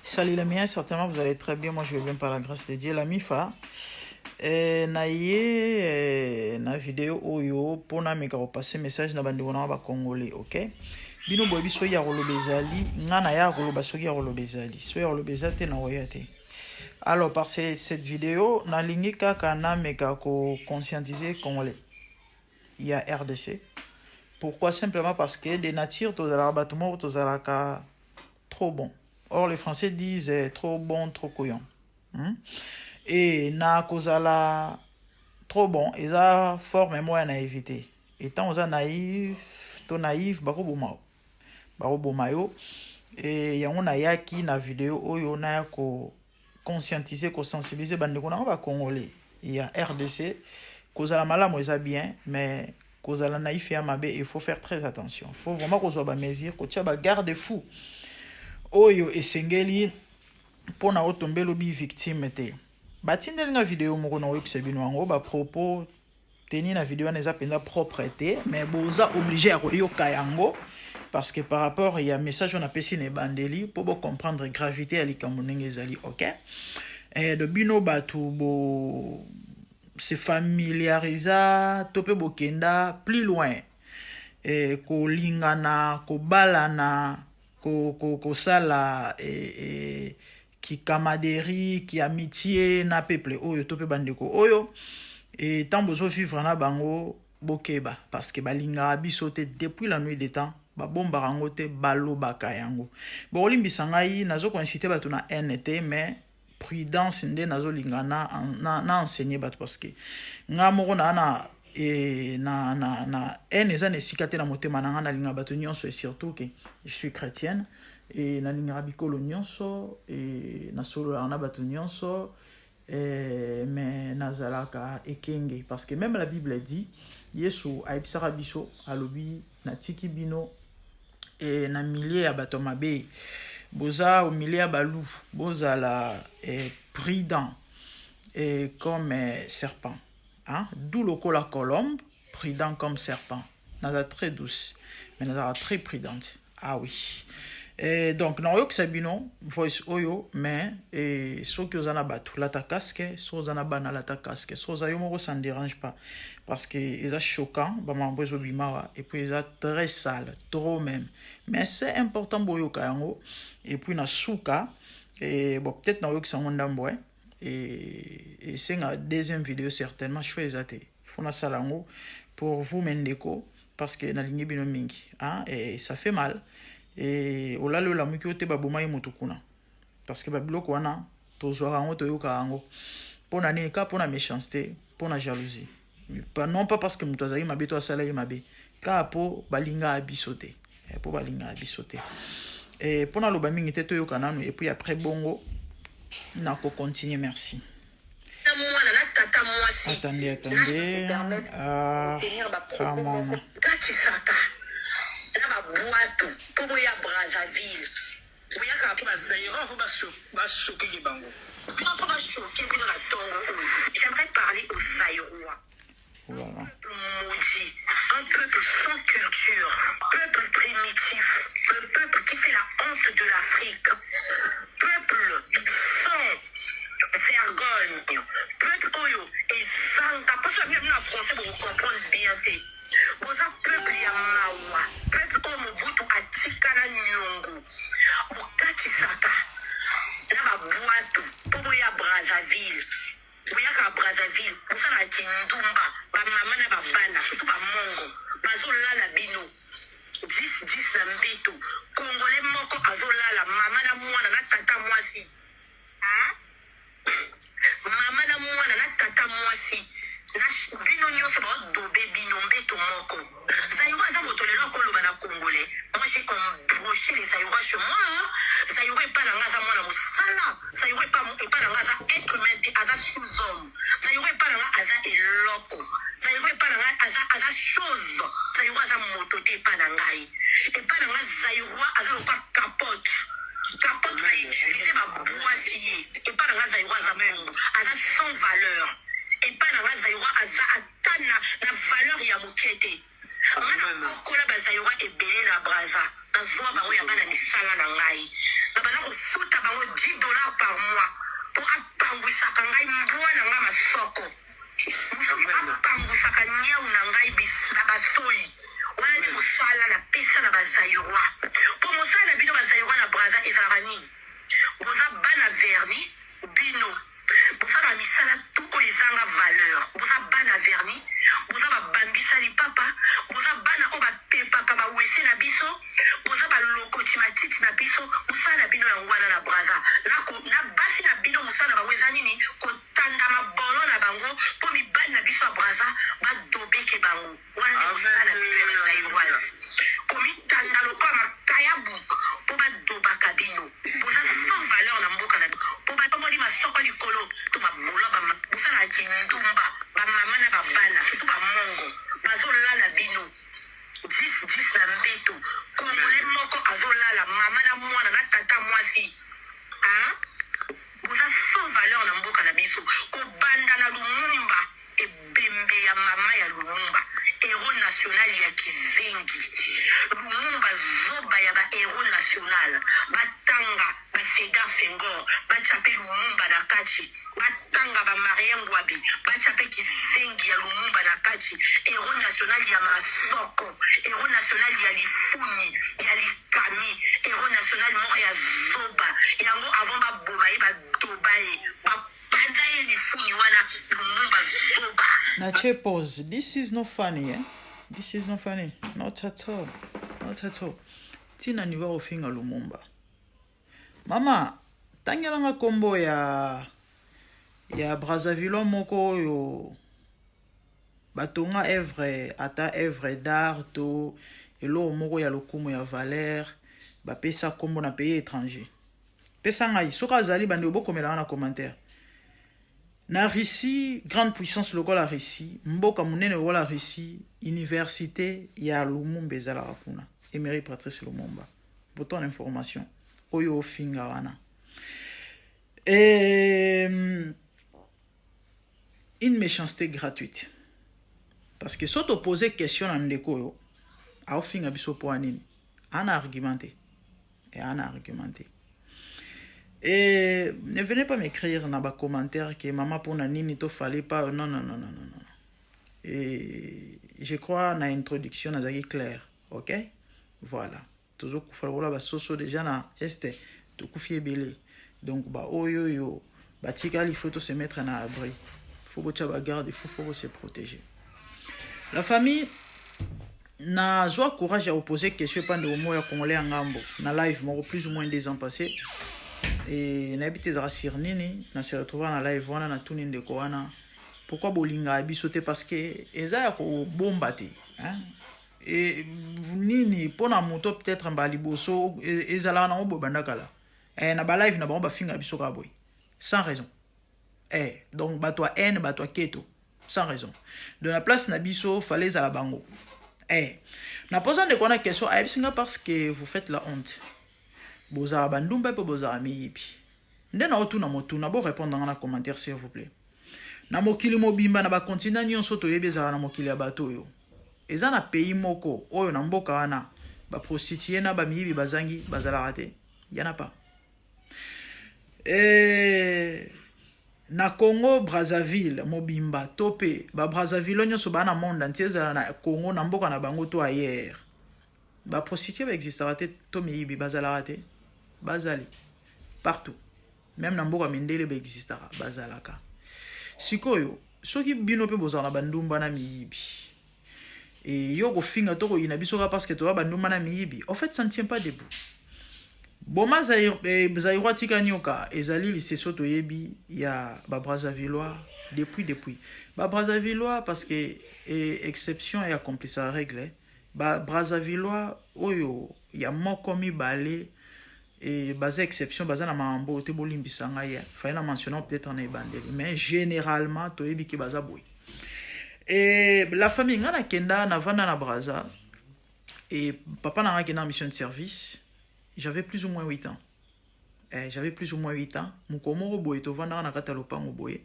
Salut les miens, certainement vous allez très bien. Moi je vais bien par la grâce de Dieu. La MIFA. Na vidéo oyo pona meka passer message na bandi wana ba congolais, OK? Bino boy biso ya rolo bezali, ngana ya rolo basoki ya rolo bezali. So ya rolo bezate na oyate. Alors par cette vidéo, na lingi kaka na meka ko conscientiser congolais. Il y a RDC. Pourquoi? Simplement parce que des natures to za rabattement to za ka trop bon. Or, les Français disent trop bon, trop couillon. Et na kozala trop bon, ils ont fort mémoire à éviter. Et tant on a naïf, to naïf, bako bomayo. Et yango na yaki na vidéo oyo na ko conscientiser, ko sensibiliser bande ko na ba congolais. Il y a RDC, kozala malamu eza bien, mais kozala naïf ya mabe, il faut faire très attention. Il faut vraiment qu'on soit ba mesure, ko tia ba garde-fou. Oyo esengeli pona otombe lobi victime te batindeli na vidéo moko na oyokisa bino yango ba propos teni na vidéo wana eza mpenza propre te mais boza obligé ya koyoka yango parce que par rapport ya message on apesi na ebandeli po comprendre gravité ya likambo ndenge ezali, OK? De bino bato bo se familiariza to pe bokenda plus loin kolingana kobalana ko sala ki camaraderie ki amitié na peuple oyo to pe bandeko oyo et tant bozo vivre na bango bokeba parce que balinga bisote depuis la nuit des temps ba bomba rango te balobaka yango bo limbisa ngai nazo ko inciter bato na NT mais prudence nde nazo lingana na enseigner bato parce que nga moko na et na eza nesika te na motema na nga na linga bato nyonso et surtout que je suis chrétienne et na linga bikolo nyonso et na solo na bato nyonso mais nazalaka ekenge parce que même la Bible dit Yesu aibisaka biso alobi na tiki bino et na milieu ya bato mabe boza au milieu ya balu bozala prudent et comme serpent. Hein? D'où le la colombe, prudent comme serpent. Naza très douce, mais naza très prudente. Ah oui. Et donc, non, yok sabino, voice oyo, mais, et so que zana batu, la ta casque, so zana bana la ta casque, so za yomoro ça ne dérange pas. Parce que ils choquant, bah m'embrouille bimara, et puis ils très sale, trop même. Mais c'est important boyo kayango, et puis na souka, et bon, peut-être na yok sa mondamboy. Et c'est la deuxième vidéo certainement choisissez il faut na salango pour vous mendeko parce que na ligne bino mingi hein et ça fait mal et olalo la muki ote baboma ye mutukuna parce que babiloko wana tozwaka ngo toyoka yango pona ne ka pona méchanceté pona jalousie non pas parce que mutu azali mabe to asala ye mabe ka po balinga abisote po balinga abisote et pona loba mingi te toyoka nanu et puis après bongo Nako continue, merci. Attendez. J'aimerais parler aux Zaïrois. Voilà. Maudit, un peuple sans culture, peuple primitif, le peuple qui fait la honte de l'Afrique, peuple sans vergogne, peuple oyo et sans pas ça bien en français pour vous comprendre bien fait. Bon ça peuple ya mawa, peuple o mobutu atika na nyongo, bokati saka, na ba boato, pobo ya Brazzaville. Boyaka Brazzaville, musala kindumba, ba mama na ba bana, surtout ba mongo, bazolala bino. 10 na mbeto, Congolais moko azolala, mama na mwana na tata mwasi. Hein? Mama na mwana na tata mwasi. Na bino nyonso ba dobe bino mbeto moko. Zaïrois za motolelo koloba na Congolais. Moi j'ai embroché les Zaïrois chez moi. Zaïrois est pas dans ngaza mwana musala. Zaïrois est pas dans ngaza être humain, aza sous-homme. Zaïrois est pas dans ngaza eloko. Zaïrois est pas dans ngaza chose. Zaïrois aza mototé pas dans ngai. Et pas dans ngaza Zaïrois aza pas capote. Capote à utiliser ma boîtier. Et pas dans ngaza Zaïrois aza mongo. Aza sans valeur. Et pas dans ngaza Zaïrois aza atana na valeur ya mokete. Mana okola ba Zaïrois ebele na Braza. Nazwa ba oya bana misala na ngai. bana kofuta bango $10 par mois po apangwisaka ngai mbwa na nga masoko mosusu apangwisaka niau na ngai na basoyi wana nde mosala na pesa na bazairwa po mosala na bino bazairwa na braza ezalaka nini boza bana verni bino bosala misala tu oyo ezanga valeur boza bana verni boza babambisa lipapa boza bana oyo bapepaka bawese na biso boza balokoti matiti na biso mosala na bino yango wana na braza na basi na bino mosala na bango eza nini kotanda mabolo na bango mpo mibali na biso ya braza badobeke bango wana nde mosala na bino ya bazairoise komitanda lokola makayabu mpo badobaka bino boza sans valeur na mboka na bino mpo batomboli masoko likolo to mabola mosala ya kindumba bamama na babana surtout bamongo bazolala bino 10 na mbeto kongole moko azolala mama na mwana na tata mwasi boza sans valeur na mboka na biso kobanda na lumumba ebembe ya mama ya lumumba héros national ya kizengi lumumba zoba ya bahéros national batanga baseda fengor bachape lumumba na kati batanga bamarie ngwabi bachape kizengi ya lumumba na kati héros national ya masoko héros national ya lifuni ya likami héros national moko ya zoba yango avant baboma ye badoba ye bapanza ye lifuni wana lumumba zoba. Nache pause. This is not funny, eh? This is not funny. Not at all. Not at all. Tina niwa ofinga Lumumba. Mama, tangelanga kombo ya Brazzaville moko yo batonga evre ata evre d'art to elo moko ya lokumu ya valeur ba pesa kombo na pays étranger. Pesa ngai soka zali bande obokomela na commentaire. Na Russie, grande puissance lokola la Russie, mboka munene lokola la Russie, université ya Lumumba ezalaka kuna. Emery Patrice Lumumba. Pour ton information. Oyo finga wana. Une méchanceté gratuite. Parce que si tu poses question à ndeko yo, a finga biso po anini. Ana argumenté. Et ana argumenté. Et ne venez pas m'écrire dans les commentaires que maman pour nini to fallait pas. Non. Et je crois dans l'introduction dans clair. OK? Voilà. Toujours qu'il faut la soso déjà na este to kufie belé. Donc bah oyo bah tikali il faut se mettre en abri. Il faut que tu garde, il faut se protéger. La famille na joie courage à opposer question pendant au moins congolais en gambo. Na live moi plus ou moins 2 ans passés. Et n'habite za sirnini na se retrouver na live wana na tuni ndeko wana pourquoi bolinga bisote parce que eza ya ko bombate hein et nini pona moto peut-être mbali boso ezala na obo bandakala na ba live na ba finga biso ka boy sans raison donc ba toi haine ba toi keto sans raison de la place na biso fallait za la bango na posa ndeko na question abisinga parce que vous faites la honte. Boza bandumba pe boza miyibi. Nde na otu na motu na bo répondre dans les commentaires s'il vous plaît. Na mokili mobimba na ba continent nyonso to yebeza na mokili ya bato yo. Eza na pays moko oyo na mboka wana ba prostituer na ba miyibi bazangi bazala raté. Yana pas. Na Congo Brazzaville mobimba topé ba Brazzaville nyonso ba na monde entier za na Congo na mboka na bango to ailleurs. Ba prostituer ba existera te to miyibi bazala raté. Bazali partout même na mboka mindele ba existera bazalaka sikoyo soki bino pe bozala bandumba na miyibi et yo ko finga to ko ina biso parce que to bandumba na miyibi en fait ça ne tient pas debout boma zairwa tika nyoka ezali liseso to yebi ya ba Brazzavillois depuis ba Brazzavillois parce que exception et accomplisse la règle ba Brazzavillois oyo ya moko mibale et basé exception basé na mambo te bolimbisa ngai fa na mentionner peut-être en ebandeli mais généralement to yebi ki baza boy et la famille ngana kenda na vanda na Brazza et papa na ngaki na mission de service j'avais plus ou moins 8 ans j'avais plus ou moins 8 ans mukomoro boy to vanda na kata lopango boy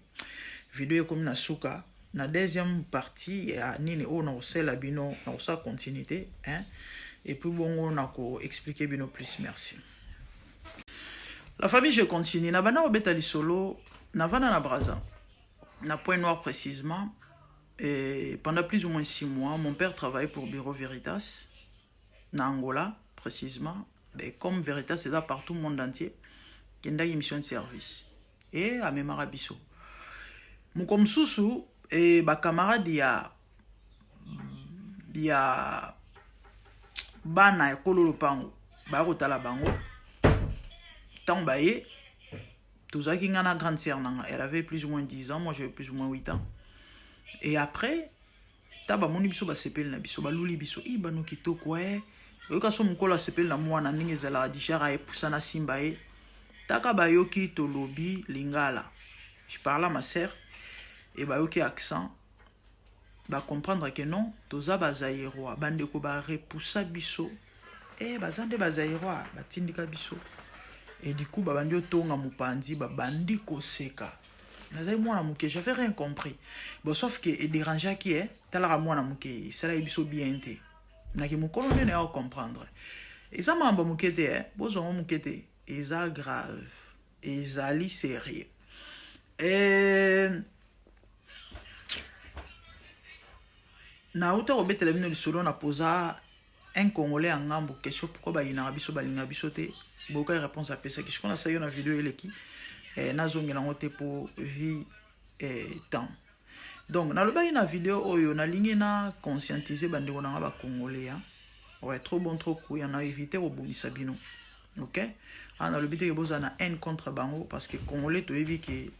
vidéo comme na suka na deuxième partie ya nini o na osela bino na osa continuité hein et puis bon on a ko expliquer bino plus merci. La famille, je continue. Na bana obeta lisolo, na vana na Braza. Na Point Noir précisément. Et pendant plus ou moins 6 mois, mon père travaillait pour Bureau Veritas, na Angola précisément. Et comme Veritas est là partout le monde entier, il y a une mission de service. Et à Memarabiso. Mon comme Soussou, et ma camarade, il y a bana ekolo lopango ba kotala bango tambaye toza ki ngana grande sœur nanga, elle avait plus ou moins 10 ans, moi j'avais plus ou moins 8 ans. Et après taba moni biso ba sepel na biso ba luli biso i bano kitoko oyoka so mukolo sepel na mwana ninge zala dijara e pusana simba e taka ba yoki tolobi lingala. Je parle à ma sœur et ba yoki accent ba comprendre que non toza bazaïroa bande ko ba repousser biso bazande bazaïroa batindika biso et du coup ba bandi otonga mupandi ba bandi koseka nazai mwana muke j'avais rien compris bon sauf que et déranger qui est tala mwana muke sala biso bien té na ki mukolo ne na comprendre et ça mamba muke té bozo muke té eza grave ezali sérieux na uta obetela bino lisolo na posa un Congolais en ngambo question pourquoi ba ina biso balinga biso te boka réponse à pesa ki je connais ça yo na vidéo eleki na zongi na ngote pour vie temps donc na loba ina vidéo oyo na lingi na conscientiser bande na ba Congolais ouais trop bon trop couille on a évité obomisa bino OK ana le bité boza na haine contre bango parce que Congolais to yebi que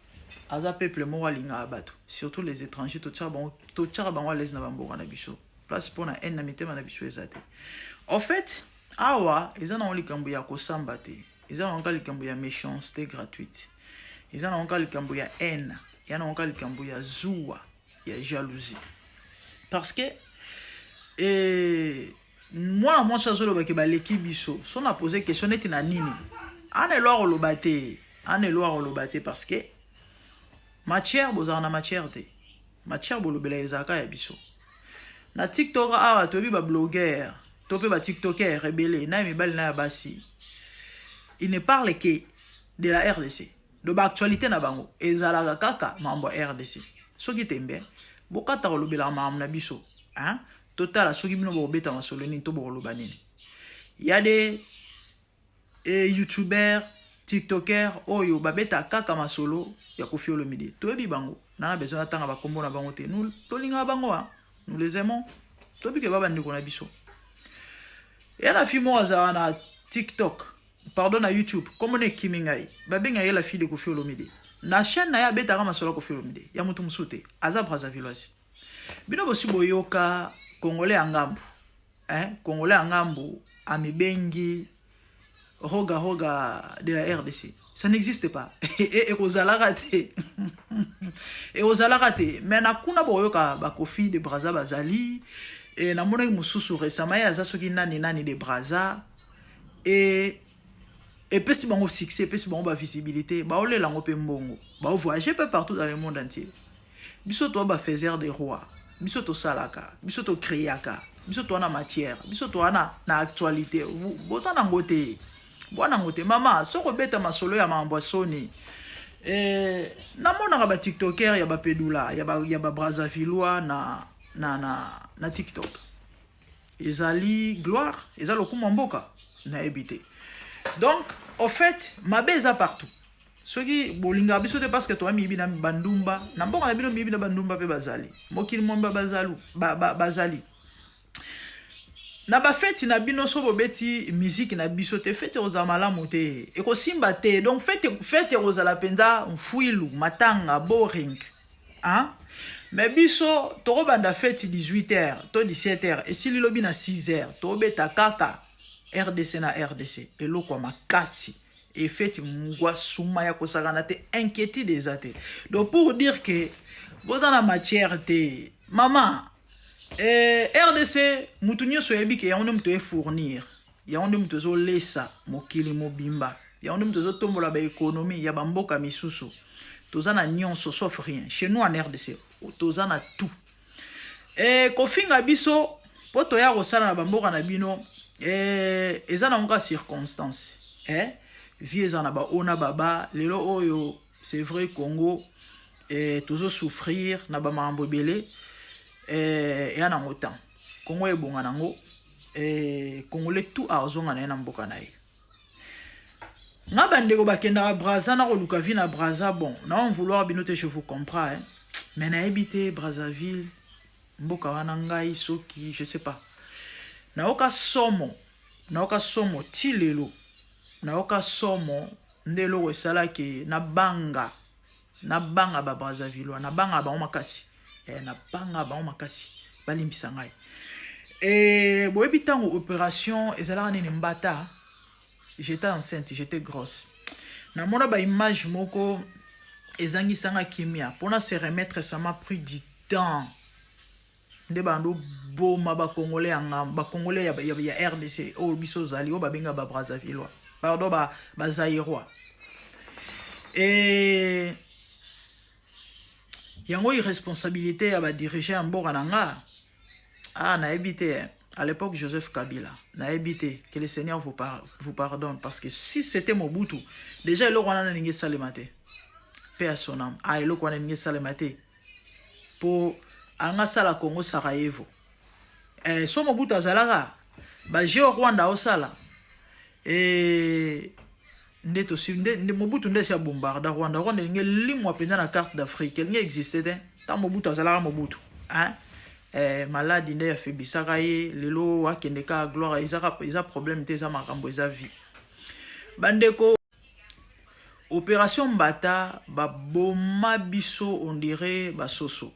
aza peuple mo walinga abato surtout les étrangers to tchara bango les na bamboka na biso place pour na haine na mitema na biso ezate en fait awa ezana on likambo ya kosamba te ezana on likambo ya méchanceté gratuite ezana on likambo ya haine yana on likambo ya zuwa ya jalousie parce que moi ça zo loba ke ba leki biso so na poser question neti na nini ane loire lobate parce que matière bozana matière te matière bolobela ezaka ya biso na TikTok awa tobi ba blogueur topé ba TikToker rebelle na mibali na basi il ne parle que de la RDC de ba actualité na bango ezala kaka mambo RDC soki tembe bokata kolobela mambo na biso total soki bino bobeta masolo ni to boloba nini il y a des youtubeurs TikToker oyo babeta kaka masolo ya Koffi Olomide toyebi bango na besoin atanga ba kombo na bango te nous tolinga bango nous les aimons tobi ke baba ndiko na biso et la fille moi na TikTok pardon na YouTube comme on est kimingai babenga la fille de Koffi Olomide na chaîne na ya beta kama masolo Koffi Olomide ya mutu musute aza Brazzaville bino bosi boyoka Congolais angambu Congolais angambu amibengi roga de la RDC ça n'existe pas et aux alarate et aux alarate mais na kuna boyoka ba Koffi de Brazza bazali et na mona mususu récemment ya za soki nani de Brazza et pesi bango succès pesi bango ba visibilité ba olela ngope mbongo ba voyager peu partout dans le monde entier biso to ba faiseur des rois biso to salaka biso to créaka biso to na matière biso to na actualité vous bozana ngote bwana ngote mama soko beta masolo ya mambwasoni namona ba TikToker ya ba pedula ya ba Brazzavillois na TikTok ezali gloire ezalo kumamboka na ebité donc au fait mabeza partout soki bolinga biso te parce que toi mibi na bandumba na mboka na bino mibi na bandumba pe bazali mokili momba bazali na ba fête na bino so bobeti musique na biso te fête oza malamu te e ko simba te donc fête oza la penza mfuilu matanga boring mais biso to banda fête 18h to 17h et si lilobi na 6h to beta kaka RDC na RDC et loko makasi et fête mungwa suma ya kosakana te inquiétude des athées donc pour dire que bozana matière te maman RDC mutunyo so yebi ke ya onde mto e fournir ya onde mto zo lesa mokili mobimba ya onde mto zo tombola ba économie ya bamboka misusu tozana nyonso sauf rien chez nous en RDC tozana tout kofinga biso poto ya kosala na bamboka na bino ezana ngoka circonstance vie eza na ba ona baba lelo oyo c'est vrai Congo toujours souffrir na ba mambo belé et ana ngotan Congo e bonga nango Congolais tout azonga na mboka na ye nga bandeko bakenda Braza na koluka vi na Braza bon na on vouloir binote je vous comprends hein? Mais na habité Brazzaville mboka wana ngai soki je sais pas na oka somo ti lelo na oka somo ndelo wesala ke na banga ba Brazzaville na banga ba makasi na banga ba makasi balimbisa ngai boyebi tango opération ezalaka nini mbata j'étais enceinte j'étais grosse na mona ba image moko ezangisanga kimia pona se remettre ça m'a pris du temps nde bando boma ba congolais ya RDC o biso zali o babenga ba Brazzaville pardon ba Zaïrois et yango irresponsabilité ya ba diriger en mboka nanga na évité à l'époque Joseph Kabila na évité que le Seigneur vous pardonne parce que si c'était Mobutu déjà il aurait n'a n'ingé salemate paix à son âme il aurait n'ingé salemate pour anga sala Congo Sarajevo so Mobutu azalaka ba jeo Rwanda osala ndeto si nde Mobutu ndesi ya bombarda Rwanda n'ingé limwa penda na carte d'Afrique n'ingé existait tant Mobutu azalaka Mobutu hein maladi nde afebisaka ye lelo akende ka gloire isa problème te za makambo eza vie bandeko opération Mbata baboma biso on dirait basoso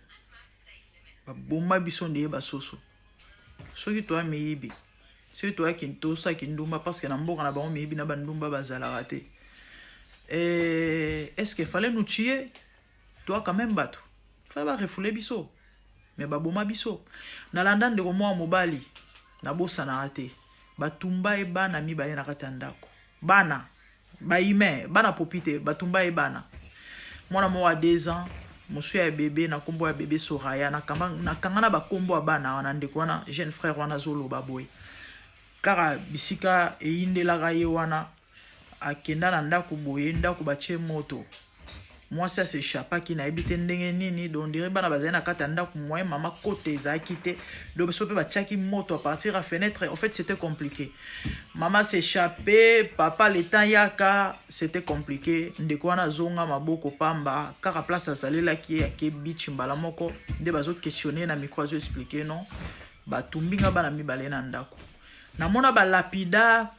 baboma biso ndiye basoso soki to ameyibi soki to akintosa kindumba parce que na mboka na bango meyibi na bandumba bazalaka te est-ce que fallait nous tuer toi quand même bato fallait ba refouler biso mais baboma biso na landa ndeko mwa mobali na bosa na ate batumba bana mibale na kati ya ndako bana baime bana popite batumba bana mwana mwa 2 ans mosu ya bébé na kombo ya bébé Soraya na kangana ba kombo ya bana wana ndeko wana jeune frère wana zolo baboy kara bisika eyindelaka ye wana akenda na ndako boye ndako batie moto moi ça s'échappa qui na habité ndenge nini donc dirait bana bazali na kata ndako moi maman côté za quitté donc so pe ba tchaki moto à partir à fenêtre en fait c'était compliqué maman s'échappait papa le temps yaka c'était compliqué ndeko wana zonga maboko pamba car à place asalela ki ke bichi mbala moko nde bazo questionner na micro zo expliquer non ba tumbinga bana mibale na ndako na mona ba lapida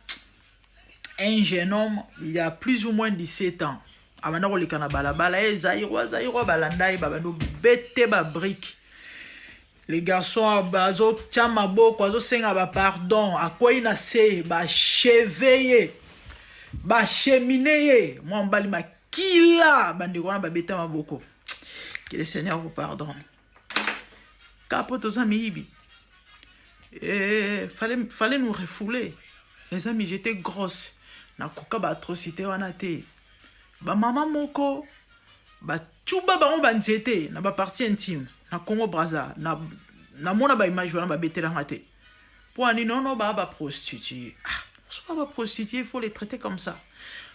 un jeune homme il y a plus ou moins 17 ans abanda koleka na balabala Zaïrois balandai babando bete ba brique les garçons bazo tia maboko azo senga ba pardon akoyi na se ba cheveye ba cheminer moi mbali makila bandi kona ba beta maboko que le Seigneur vous pardonne capote aux amis fallait nous refouler les amis j'étais grosse na koka ba atrocité wana te ba mama moko ba chuba ba banzete na ba partie intime na Congo Brazza na mona ba image wana ba betela ngate pour ani non ba prostituée so ba prostituée il faut les traiter comme ça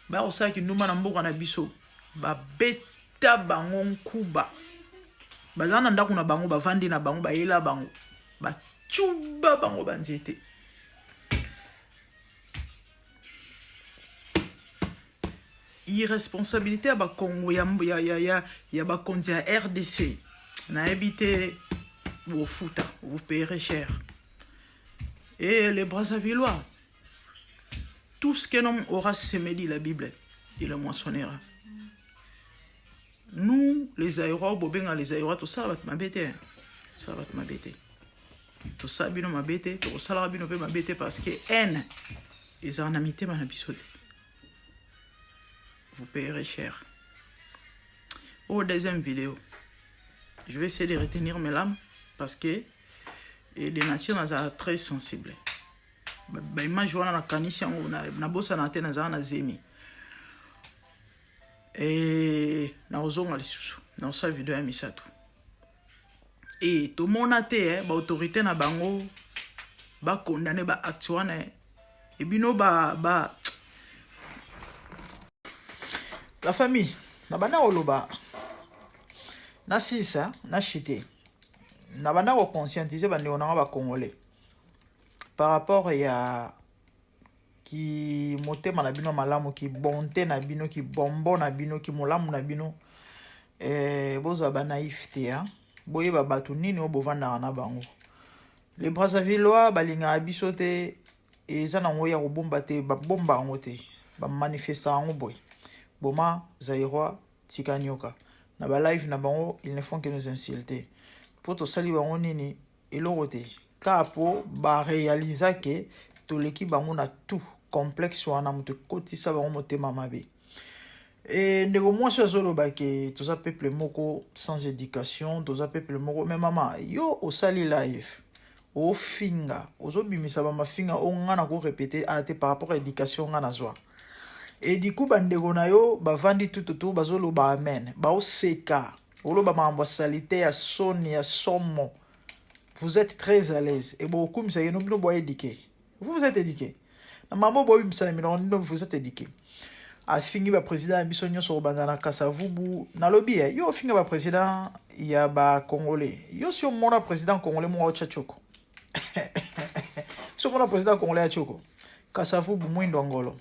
ba o sa ki nduma na mboka na biso ba beta bango nkuba bazana ndako na bango ba vandi na bango ba yela bango ba chuba bango banzete irresponsabilité à Congo ya ba konzi ya RDC na habité au Fouta vous payerez cher et les Brazzavillois tout ce qu'un homme aura semé dit la Bible il le moissonnera nous les Zaïrois bobenga les Zaïrois tout ça va m'embêter tout ça bino m'embêter tout ça la bino peut m'embêter parce que haine ils ont en amitié ma bisote vous payerez cher. Au deuxième vidéo, je vais essayer de retenir mes larmes parce que les natures sont très sensibles. Image wana na kanisi yango na bosa na tena za na zemi. Et na ozonga lisusu na sa vidéo ya misato. Et tout mon ate ba autorité na bango ba condamner ba acte wana et bino ba La famille, na bana oloba, na sisa, na chité. Na bana ko conscientiser bande onanga ba congolais. Par rapport à qui motema na bino malamu ki bonté na bino ki bombo na bino ki molamu na bino boza ba naïf te hein. Boye ba batu nini o bovanda na bango. Les Brazzavillois balinga biso te eza na ngoya ko bomba te ba bomba ngo te ba manifesta ngo boy. Boma Zaïrois Tikanyoka. Na ba live na bango, ils ne font que nous insulter. Pour to sali bango nini elorote. Kapo ba réalisa que to l'équipe bango na tout complexe wana muto kotisa bango motema mabe. Et ndeko moi solo ba ke to za peuple moko sans éducation, to za peuple moko mais maman yo o sali live. O finga, ozo bimisa ba mafinga o ngana ko répéter ate par rapport à éducation ngana zwa. Et du coup, bandeko na yo, ba vandi tout, bazolo ba amen. Ba o seka. Olo ba mambo salité ya soni ya somo. Vous êtes très à l'aise. Et beaucoup me sayent, non, boy éduqué. Vous êtes éduqué. Na mambo boy me sayent, non, vous êtes éduqué. A fingi ba président bisonyo so bangana kasavubu. Na lobby, yo fingi ba président ya ba congolais. Yo si o mona président congolais mo o chachoko. So mona président congolais ya choko. Kasavubu mwindo ngolo.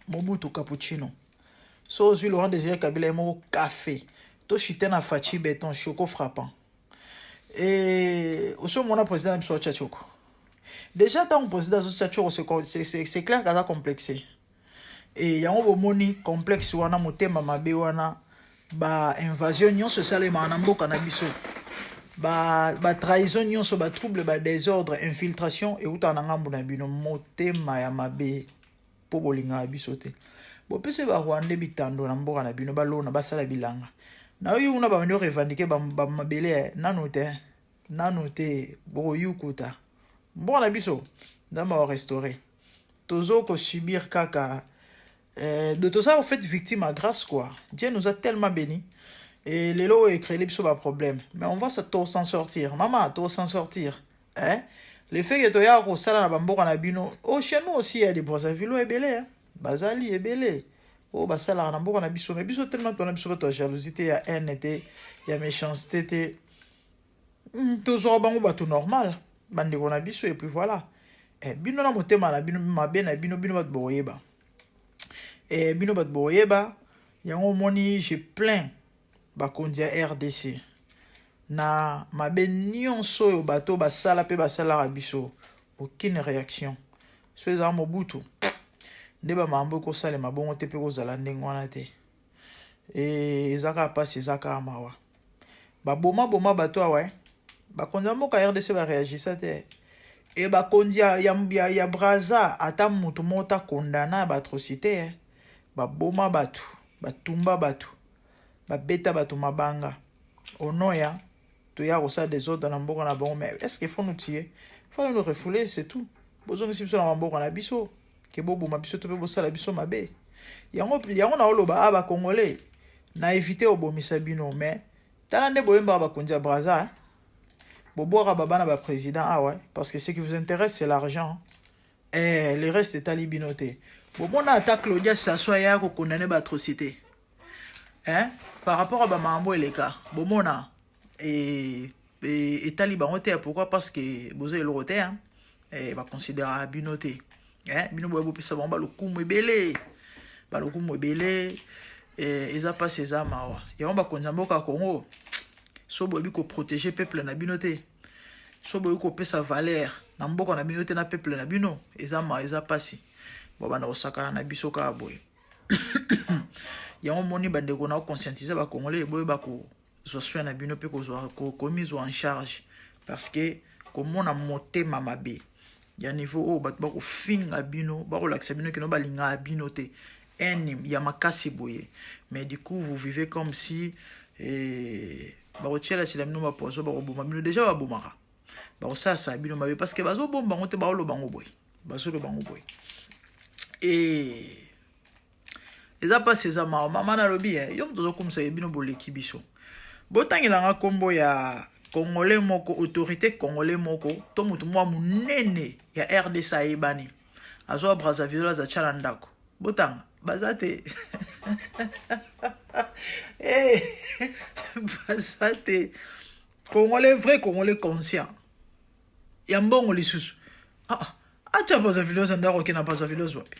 Mobutu cappuccino. So zu Laurent Désiré Kabila et mon café. To chité na fachi béton choco frappant. Et aussi mon président de Tchachoko. Déjà tant président de Tchachoko c'est clair qu'il a complexé. Et y a un moni complexe wana motema mabe wana ba invasion nyon sociale ma mboka na biso. Ba trahison nyon so ba trouble ba désordre infiltration et uta na ngambu na bino motema ya mabe. Po bolinga bisote bo pese ba Rwanda bitando na mboka na bino balona basala bilanga na yo una ba mendo revendiquer ba mabele nano te bo yukuta bon na biso ndama au restaurer tozo ko subir kaka de tout ça en fait victime à grâce quoi. Dieu nous a tellement bénis et les lots et créé les biso ba problème mais on va s'en sortir maman to s'en sortir hein. Le fait que tu as un salaire na bamboka na bino, chez nous aussi il y a des Brazzavillois ebele, Bazali ebele. Oh ba salaire na mboka na biso, mais biso tellement ton biso to jalousie, il y a haine, il y a méchanceté. Toujours bango ba tout normal. Bande ko na biso et puis voilà. Bino na motema na bino mabe na bino bat boyeba. Bino bat boyeba, yango moni je plains ba kondia RDC. Na mabe nyonso yo bato basala pe basala biso aucune réaction so eza Mobutu nde ba mambo ko sala mabongo te pe ko zala ndenge wana te ezaka pasi ezaka mawa ba boma bato awa ba konza mboka RDC ba réagissa te et ba kondia ya Brazza ata mutu mota condamna ba atrocité ba boma bato batumba bato ba beta bato mabanga onoya tu y a aussi des autres dans l'ambour na bon mais est-ce qu'il faut nous tuer faut nous refouler c'est tout besoin de sur l'ambour na biso que bobo ma biso to pe bosa la biso mabe yango na oloba aba congolais na éviter obomisa bino mais talande boyemba ba kondia Brazza bobo ra baba na ba président ouais parce que ce qui vous intéresse c'est l'argent et le reste est talibinoté bobo na attaque Claudia Sassou ya ko condamner ba atrocité hein par rapport à ba mambo eleka bobo na et taliban pourquoi parce que vous avez le roté hein et va considérer binoté hein bino bobo pisa bomba le kumu belé ba le kumu belé et ça passe ça mawa et on va konzamboka Congo so bobi ko protéger peuple na binoté so bobi ko pesa valeur na mboka na binoté na peuple na bino et ça passe bo bana osaka na bisoka boy ya on moni bande ko na conscientiser ba congolais boy ba ko zoa na bino pe ko mise en charge parce que comme on a monté mamabe ya niveau o bat ba ko finga bino ba ko laksa bino kino ba linga bino te enim ya makasi boye mais du coup vous vivez comme si ba ko tchela sila bino ba pozo ba ko boma bino déjà ba bomara ba ko sa bino mabe parce que bazo bomba ngote ba lo bango boy bazo lo bango boy et eza pas ces ama mama na lobi yo mtozo comme ça bino boleki biso botangilanga kombo ya congolais moko autorité congolais moko to mutu mwa munene ya RDC ebani azo Brazzaville za chala ndako botanga bazate Eh, basate. Congolais vrai, Congolais conscient. Yambongo lisusu. Acha baza filosa ndako kena baza filosa wapi.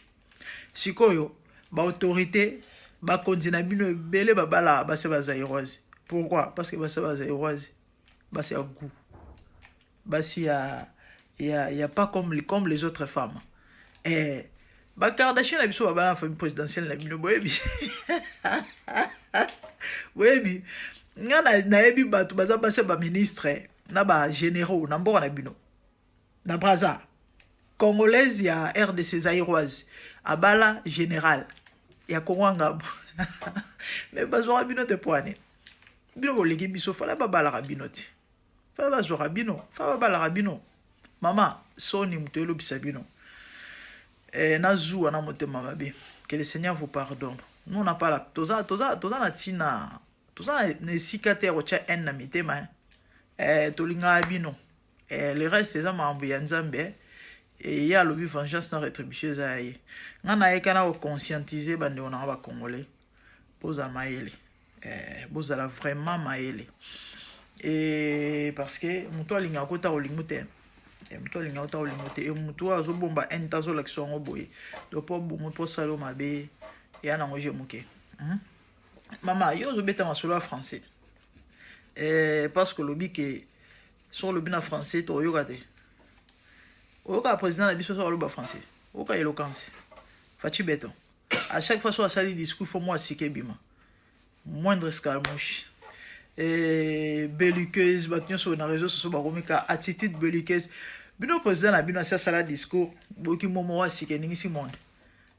Sikoyo, ba autorité, ba kontina bino ebele babala base baza iroise. Pourquoi? Parce que base baza iroise. Base à goût. Base y a pas comme les autres femmes. Eh, ba Kardashian la biso babala famille présidentielle na bino boyebi. Boyebi. Nga na yebi batu baza base ba ministre na ba généraux na mboka na bino. Na Braza. Congolaise ya RDC zaïroise. Abala général. Ya Kongwanga. Mais bazo rabino te poane. Bino boleki biso fala babala rabino te. Fala bazo rabino, fala babala rabino. Mama, soni mutelo bisabino. Nazu ana motema mabe. Que le Seigneur vous pardonne. Nous on n'a pas la toza na tina. Toza ne sikate rocha en na mitema. Tolinga abino. Le reste c'est ça mambo ya Nzambe. Et il y a le vengeance sans rétribution zaye. Ngana ekana ko conscientiser bande on a ba congolais. Boza maele. Boza la vraiment maele. Et parce que muto alinga kota olingute. Muto alinga kota olingute et muto azo bomba entazo l'action oboye. Do po muto salo mabe ya na ngoje muke. Mama yo zo beta masolo français. Parce que le que sur le bina français to yogate. Oka président na biso so aloba français. Oka éloquence. Fati beton. À chaque fois sur la salle discours faut moi sike bima. Moindre escarmouche. Belliqueuse, battu sur les réseaux sociaux baromika attitude belliqueuse. Bino président na bino sa sala discours boki momo wa sike ningi si monde.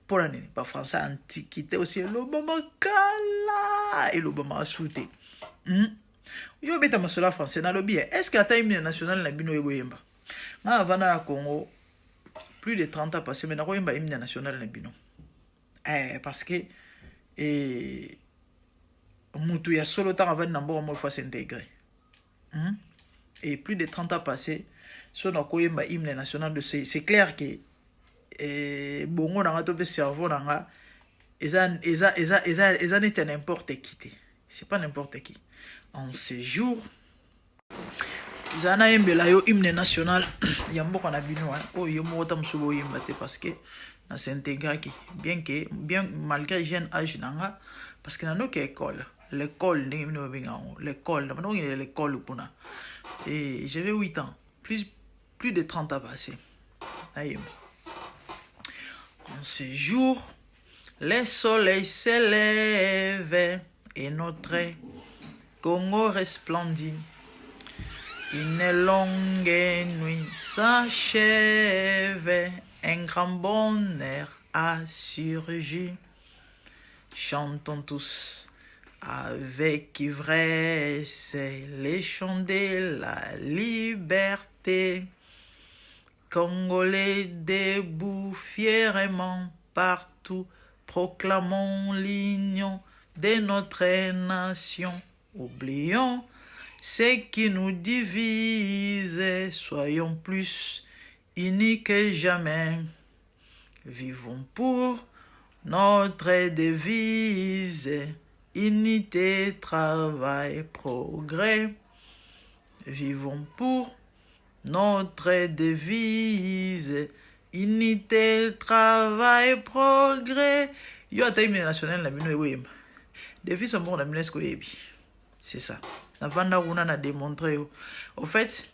Pour l'année pas français antiquité aussi l'Obama kala et l'Obama souté. Yo beta masola français na lobby. Est-ce que ata hymne national na bino eboyemba? Na avana Congo plus de 30 ans passé mais na koyemba hymne national na bino. Parce que mutu ya solo temps avant nambo mo fois s'intégrer. Et plus de 30 ans passé so na koyemba hymne national de c'est clair que bongo na ngato pe cerveau na nga eza n'était n'importe qui. C'est pas n'importe qui. En ce jour zana yembela yo hymne national ya mboka na bino o yo mota msubo yemba te parce que na s'intégrer bien malgré jeune âge nanga parce que na no école l'école ndenge mino benga l'école na no l'école puna et j'avais 8 ans plus de 30 ans passé ayemba. En ce jour le soleil s'élève et notre Congo resplendit. Une longue nuit s'achève, un grand bonheur a surgi. Chantons tous avec ivresse les chants de la liberté. Congolais debout fièrement partout, proclamons l'union de notre nation. Oublions ce qui nous divise, soyons plus unis que jamais. Vivons pour notre devise, unité, travail, progrès. Vivons pour notre devise, unité, travail, progrès. Yo ata hymne national na bino eboyemba. Devise moko na UNESCO yebi. C'est ça. Na vanda runa na démontré. Au fait,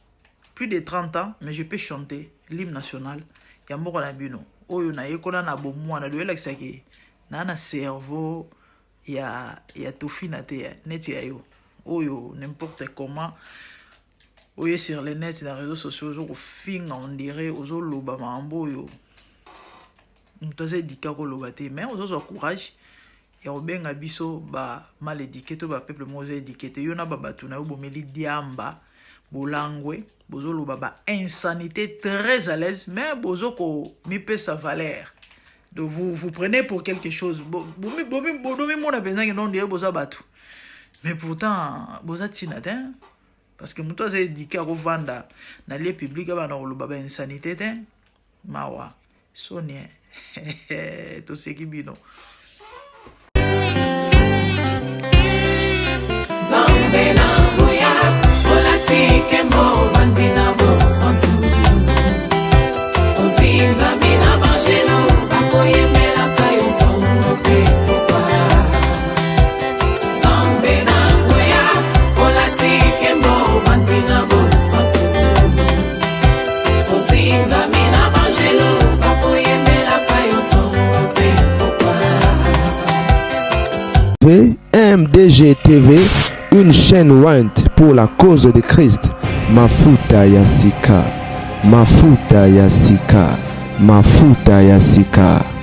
plus de 30 ans, mais je peux chanter l'hymne national. Ya moko na bino. Oyo na yekola na bomwa na doyela kisaki. Na cerveau ya tofi na te net ya yo. Oyo n'importe comment. Oyo sur les net na réseaux sociaux ozo finga on dirait ozo loba mambo yo. Mutaze dika ko loba te mais ozo courage. Ya obenga biso ba mal éduqué to ba peuple mozo éduqué te yo na ba batu na yo bomeli diamba bolangwe bozo loba ba insanité très à l'aise mais bozo ko mi pe sa valeur. Donc vous prenez pour quelque chose bomi mona penza que non de boza batu. Mais pourtant boza tinate parce que muto za éduqué ko vanda na lieu public ba na loba ba insanité te mawa sonie to sekibino. MDG TV, une chaîne Went pour la cause de Christ. Mafuta Yasika, Mafuta Yasika, Mafuta Yasika.